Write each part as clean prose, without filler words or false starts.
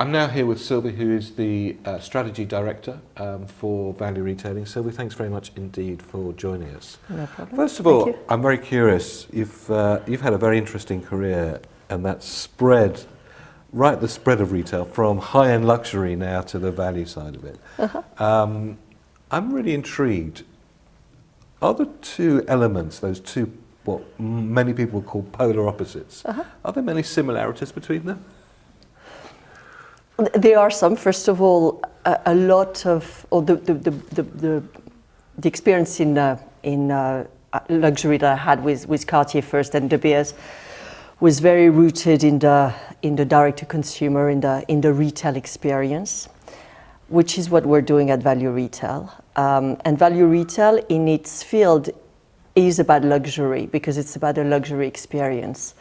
I'm now here with Sylvie, who is the Strategy Director for Value Retailing. Sylvie, thanks very much indeed for joining us. No problem. First of all, I'm very curious. You've had a very interesting career, and that's spread the spread of retail from high-end luxury now to the value side of it. I'm really intrigued. Are the two elements, those two, what many people call polar opposites, are there many similarities between them? There are some. First of all, a lot of the experience in luxury that I had with Cartier first and De Beers was very rooted in the direct to consumer, in the retail experience, which is what we're doing at Value Retail. And Value Retail in its field is about luxury because it's about a luxury experience.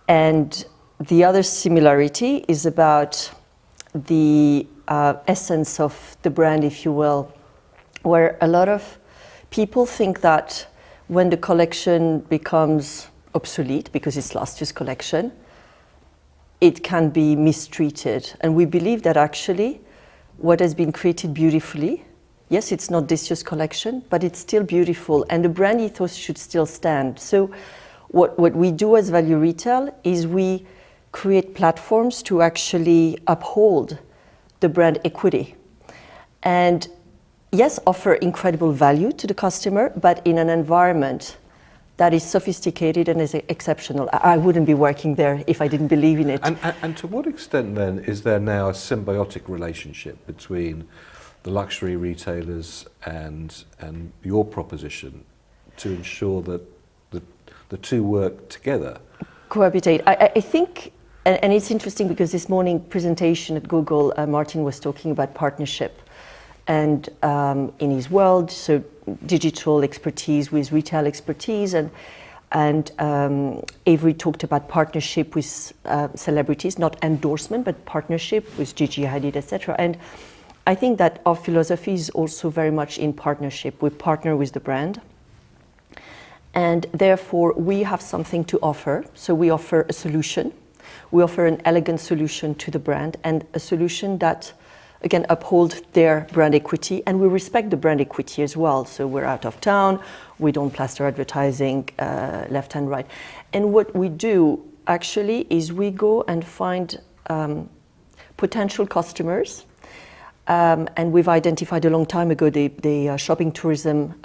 And the other similarity is about the essence of the brand, if you will, where a lot of people think that when the collection becomes obsolete because it's last year's collection, it can be mistreated. And we believe that actually what has been created beautifully, yes, it's not this year's collection, but it's still beautiful and the brand ethos should still stand. So what we do as Value Retail is we create platforms to actually uphold the brand equity and yes, offer incredible value to the customer, but in an environment that is sophisticated and is exceptional. I wouldn't be working there if I didn't believe in it. And to what extent then is there now a symbiotic relationship between the luxury retailers and your proposition to ensure that the two work together? Cohabitate. I think, and it's interesting because this morning presentation at Google, Martin was talking about partnership. And in his world, so digital expertise with retail expertise, and Avery talked about partnership with celebrities, not endorsement, but partnership with Gigi Hadid, etc. And I think that our philosophy is also very much in partnership. We partner with the brand, and therefore we have something to offer. So we offer a solution. We offer an elegant solution to the brand and a solution that again, uphold their brand equity, and we respect the brand equity as well. So we're out of town, we don't plaster advertising left and right. And what we do actually is we go and find potential customers, and we've identified a long time ago the shopping tourism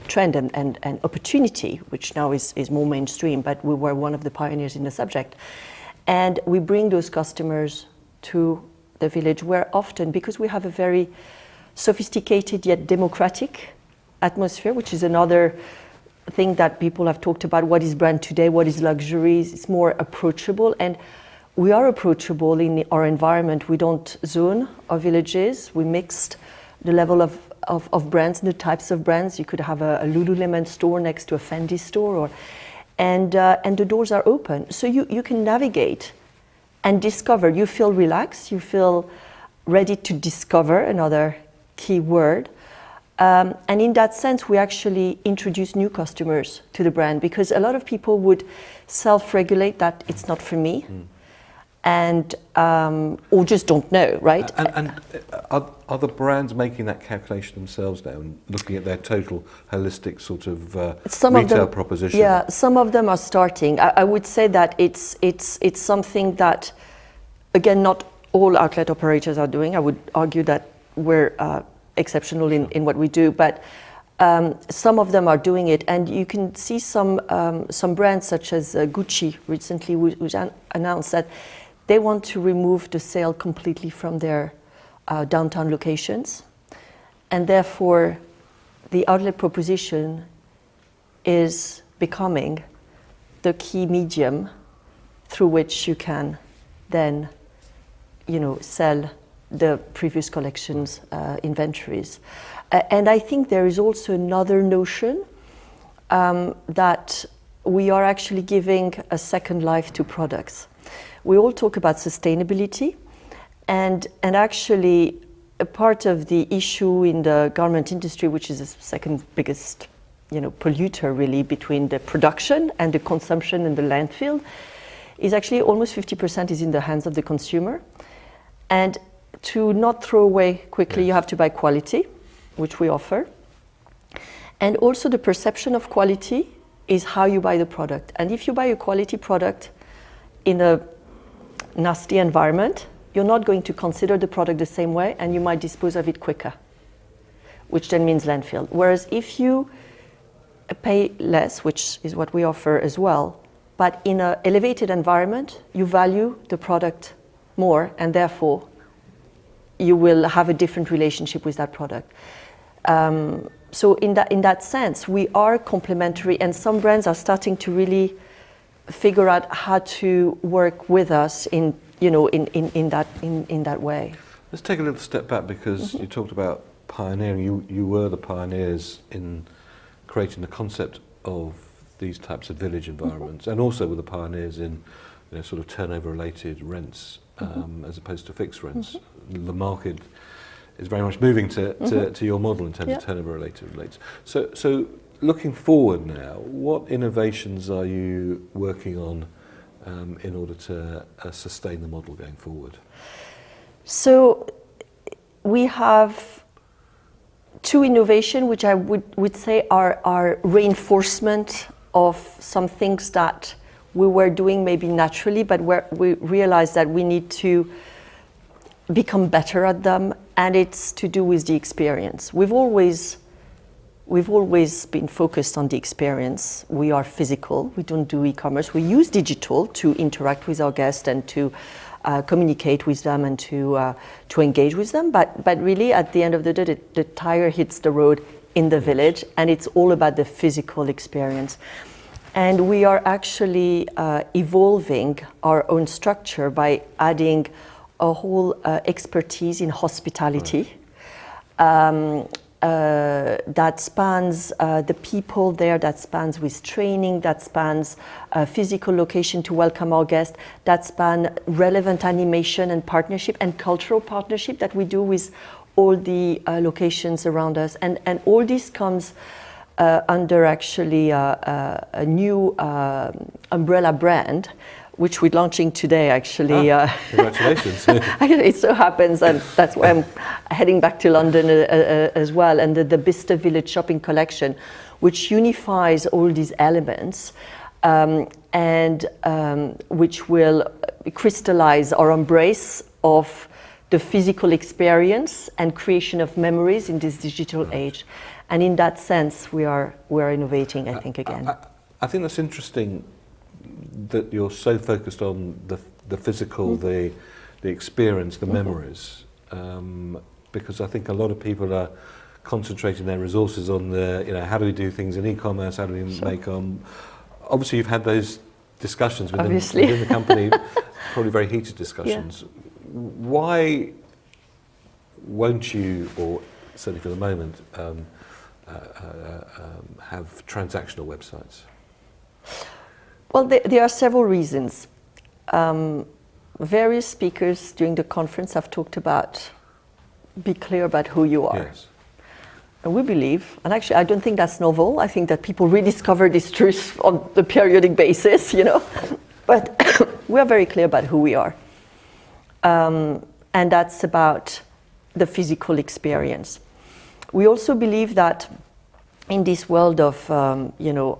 trend and opportunity, which now is more mainstream, but we were one of the pioneers in the subject. And we bring those customers to the village, where often, because we have a very sophisticated yet democratic atmosphere, which is another thing that people have talked about, what is brand today, what is luxury, it's more approachable, and we are approachable in our environment. We don't zone our villages, we mixed the level of brands and the types of brands. You could have a Lululemon store next to a Fendi store, and the doors are open, so you can navigate and discover. You feel relaxed, you feel ready to discover, another key word. And in that sense, we actually introduce new customers to the brand because a lot of people would self-regulate that it's not for me, and or just don't know, right? And are the brands making that calculation themselves now and looking at their total holistic sort of retail proposition? Yeah, some of them are starting. I would say that it's something that, again, not all outlet operators are doing. I would argue that we're exceptional in what we do, but some of them are doing it, and you can see some brands such as Gucci recently, which announced that they want to remove the sale completely from their downtown locations, and therefore the outlet proposition is becoming the key medium through which you can then, sell the previous collections' inventories. And I think there is also another notion that we are actually giving a second life to products. We all talk about sustainability, and actually a part of the issue in the garment industry, which is the second biggest polluter really between the production and the consumption and the landfill, is actually almost 50% is in the hands of the consumer. And to not throw away quickly, you have to buy quality, which we offer. And also the perception of quality is how you buy the product. And if you buy a quality product in a nasty environment, you're not going to consider the product the same way, and you might dispose of it quicker, which then means landfill. Whereas if you pay less, which is what we offer as well, but in an elevated environment, you value the product more, and therefore you will have a different relationship with that product. So in that sense, we are complementary, and some brands are starting to really figure out how to work with us in that way. Let's take a little step back, because you talked about pioneering. You were the pioneers in creating the concept of these types of village environments, and also were the pioneers in sort of turnover-related rents as opposed to fixed rents. The market is very much moving to your model in terms of turnover-related rates. So looking forward now, what innovations are you working on in order to sustain the model going forward? So we have two innovations which I would say are reinforcement of some things that we were doing maybe naturally, but where we realized that we need to become better at them, and it's to do with the experience. We've always been focused on the experience. We are physical, we don't do e-commerce. We use digital to interact with our guests and to communicate with them and to engage with them. But really, at the end of the day, the tire hits the road in the village, and it's all about the physical experience. And we are actually evolving our own structure by adding a whole expertise in hospitality. That spans the people there, that spans with training, that spans physical location to welcome our guests, that span relevant animation and partnership and cultural partnership that we do with all the locations around us. And all this comes under actually a new umbrella brand, which we're launching today, actually. Congratulations. It so happens, and that's why I'm heading back to London as well, and the Bicester Village Shopping Collection, which unifies all these elements and which will crystallize our embrace of the physical experience and creation of memories in this digital age. And in that sense, we are innovating, I think, again. I think that's interesting that you're so focused on the physical, the experience, the memories, because I think a lot of people are concentrating their resources on how do we do things in e-commerce, how do we make obviously you've had those discussions within the company, probably very heated discussions. Yeah. Why won't you, or certainly for the moment, have transactional websites? Well, there are several reasons. Various speakers during the conference have talked about be clear about who you are. Yes. And we believe, and actually I don't think that's novel, I think that people rediscover this truth on a periodic basis, but we are very clear about who we are. And that's about the physical experience. We also believe that in this world of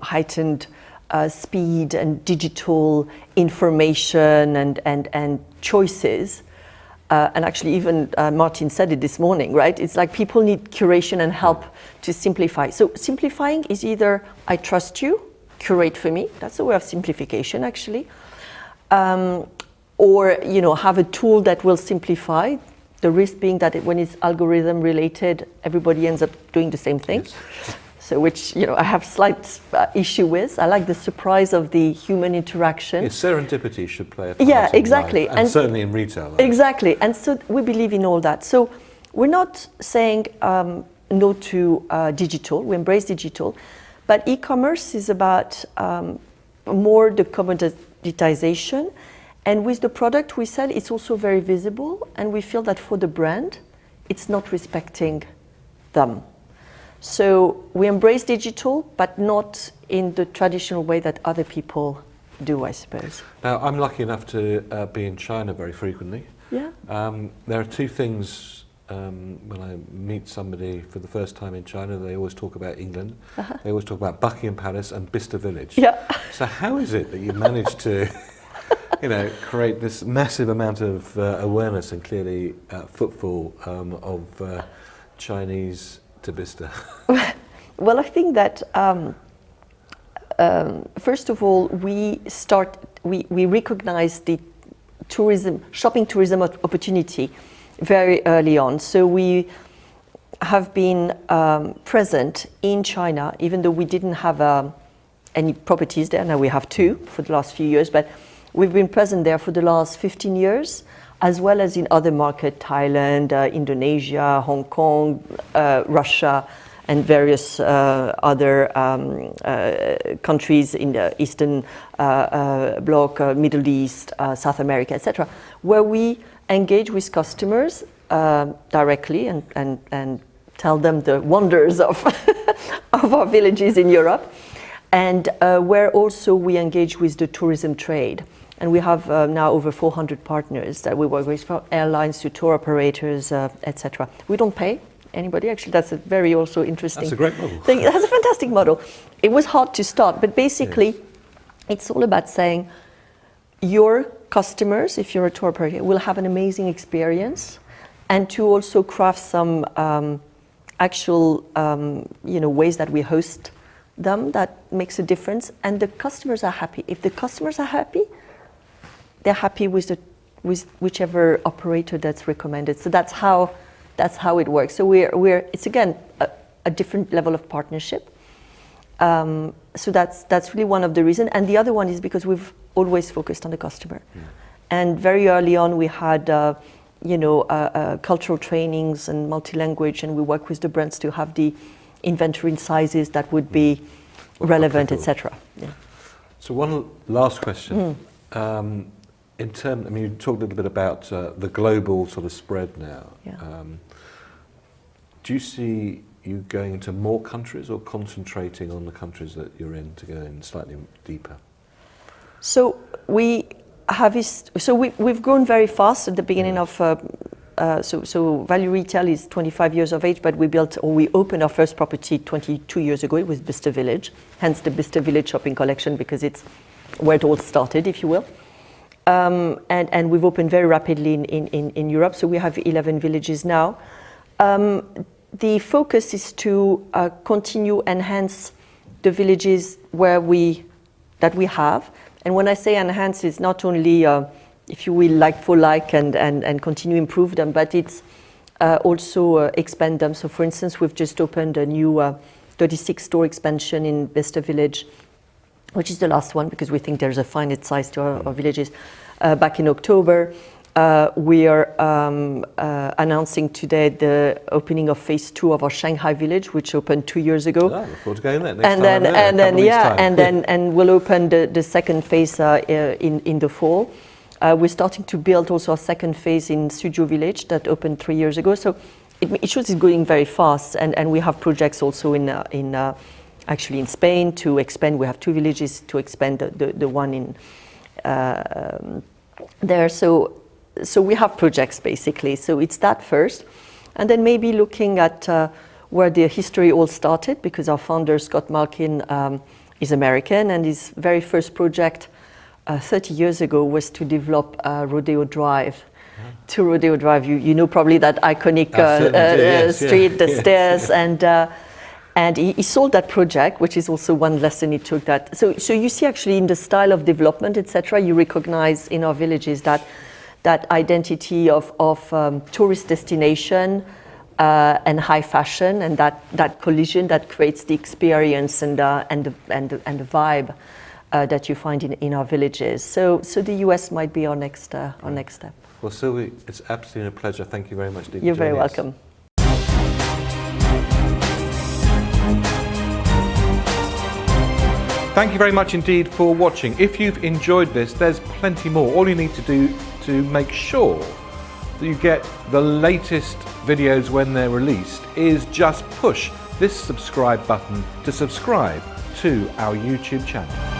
heightened speed and digital information and choices, and actually even Martin said it this morning, right? It's like people need curation and help to simplify. So simplifying is either I trust you, curate for me, that's a way of simplification actually, or have a tool that will simplify. The risk being that when it's algorithm related, everybody ends up doing the same thing. Yes. So which I have slight issue with. I like the surprise of the human interaction. Yes, serendipity should play a part. Yeah, exactly, and certainly in retail. Exactly, and so we believe in all that. So we're not saying no to digital. We embrace digital, but e-commerce is about more the commoditization. And with the product we sell, it's also very visible, and we feel that for the brand, it's not respecting them. So we embrace digital, but not in the traditional way that other people do, I suppose. Now, I'm lucky enough to be in China very frequently. Yeah. There are two things when I meet somebody for the first time in China, they always talk about England. They always talk about Buckingham Palace and Bicester Village. Yeah. So how is it that you managed to, create this massive amount of awareness and clearly footfall of Chinese to Bicester? Well, I think that first of all, we recognize the shopping tourism opportunity very early on. So we have been present in China, even though we didn't have any properties there. Now we have two for the last few years, but we've been present there for the last 15 years, as well as in other markets, Thailand, Indonesia, Hong Kong, Russia, and various other countries in the Eastern Bloc, Middle East, South America, etc., where we engage with customers directly and tell them the wonders of, of our villages in Europe, and where also we engage with the tourism trade. And we have now over 400 partners that we work with, from airlines to tour operators, etc. We don't pay anybody. Actually, that's a very also interesting That's a great model. thing. That's a fantastic model. It was hard to start, but basically, it's all about saying your customers, if you're a tour operator, will have an amazing experience, and to also craft some actual ways that we host them that makes a difference, and the customers are happy. If the customers are happy, they're happy with whichever operator that's recommended. So that's how it works. So it's again a different level of partnership. So that's really one of the reasons. And the other one is because we've always focused on the customer. And very early on we had cultural trainings and multi-language, and we work with the brands to have the inventory in sizes that would be relevant, etc. Yeah. So one last question. You talked a little bit about the global sort of spread now. Yeah. Do you see you going into more countries or concentrating on the countries that you're in to go in slightly deeper? So we've grown very fast at the beginning of. So Value Retail is 25 years of age, but we opened our first property 22 years ago. It was Bicester Village, hence the Bicester Village shopping collection, because it's where it all started, if you will. And we've opened very rapidly in Europe. So we have 11 villages now. The focus is to continue enhance the villages that we have. And when I say enhance, it's not only if you will, like for like, and continue improve them, but it's also expand them. So for instance, we've just opened a new 36 store expansion in Bicester Village, which is the last one because we think there's a finite size to our villages, back in October. We are announcing today the opening of phase 2 of our Shanghai village, which opened 2 years ago. Oh, look forward to going there next time. And we'll open the second phase in the fall. We're starting to build also a second phase in Suzhou village that opened 3 years ago. So it shows it's going very fast, and we have projects also actually in Spain to expand. We have 2 villages to expand the one in there. So we have projects basically. So it's that first, and then maybe looking at where the history all started, because our founder Scott Malkin is American, and his very first project 30 years ago was to develop Rodeo Drive. To Rodeo Drive, you know probably that iconic street, the stairs, and he sold that project, which is also one lesson he took. That so you see actually in the style of development, etc., you recognize in our villages that identity of tourist destination and high fashion, and that collision that creates the experience and the vibe that you find in our villages. So the US might be our next step. Well, Sylvie, it's absolutely a pleasure. Thank you very much. You're very welcome. Thank you very much indeed for watching. If you've enjoyed this, there's plenty more. All you need to do to make sure that you get the latest videos when they're released is just push this subscribe button to subscribe to our YouTube channel.